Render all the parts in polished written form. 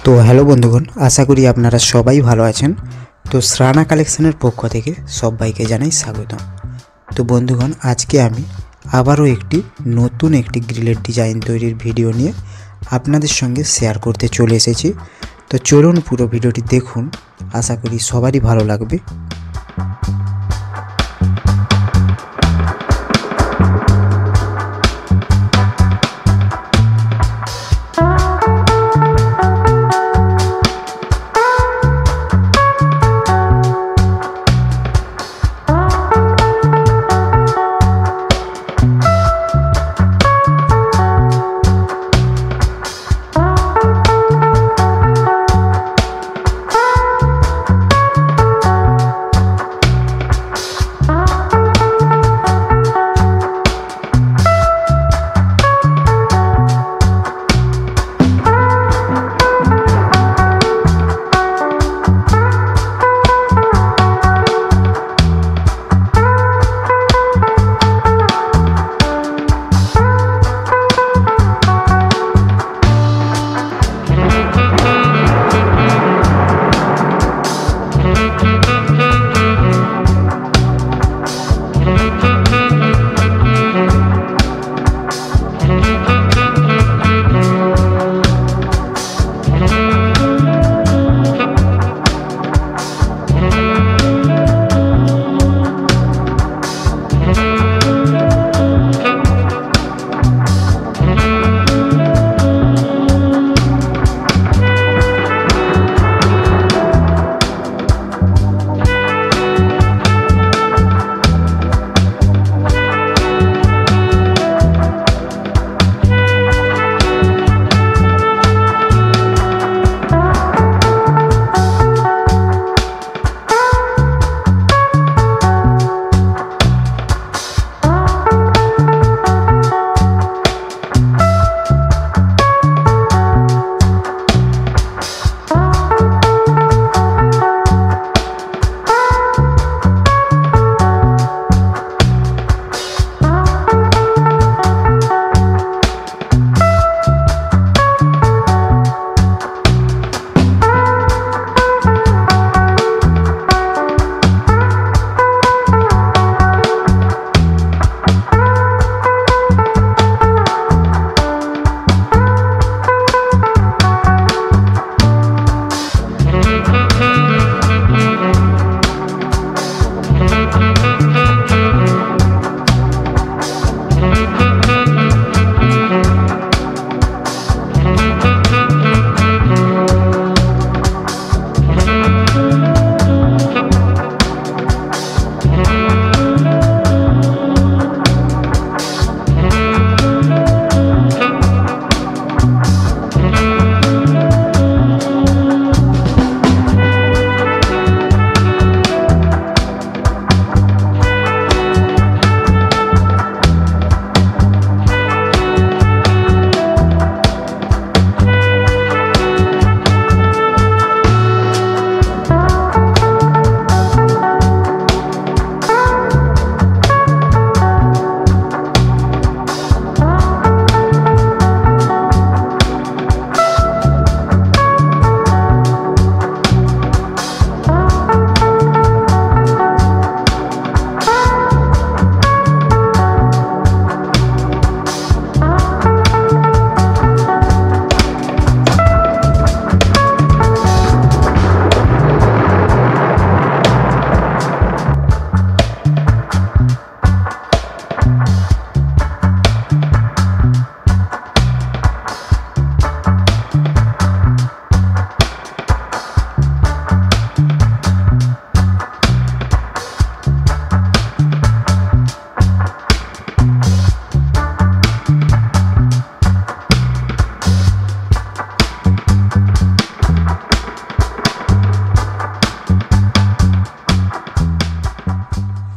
तो हेलो बंधुगण, आशा करी आपनारा सबाई भालो आछेन। तो श्राना कालेक्शनेर पक्ष थेके सबाइके जानाई स्वागतम। तो बंधुगण, आज के आमी आबारो एकटी नतून एकटी ग्रिलेर डिजाइन तैरिर भिडियो निये आपनादेर संगे शेयर करते चले एसेछि। तो चलुन पुरो भिडियोटी देखुन, आशा करी सबारই भालो लागबे।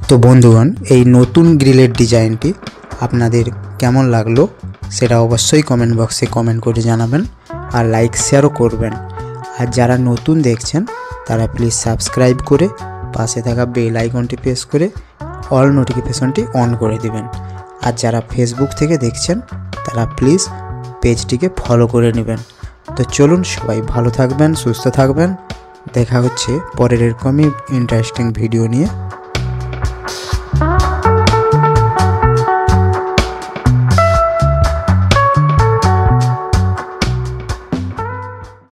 तो बंधुगण, এই নতুন গ্রিলের ডিজাইনটি আপনাদের কেমন লাগলো সেটা অবশ্যই কমেন্ট বক্সে কমেন্ট করে জানাবেন আর লাইক শেয়ারও করবেন। আর যারা নতুন দেখছেন তারা প্লিজ সাবস্ক্রাইব করে পাশে থাকা বেল আইকনটি প্রেস করে অল নোটিফিকেশনটি অন করে দিবেন। আর যারা ফেসবুক থেকে দেখছেন তারা প্লিজ পেজটিকে ফলো করে নেবেন। তো চলুন সবাই ভালো থাকবেন, সুস্থ থাকবেন। দেখা হচ্ছে পরের এরকমই ইন্টারেস্টিং ভিডিও নিয়ে।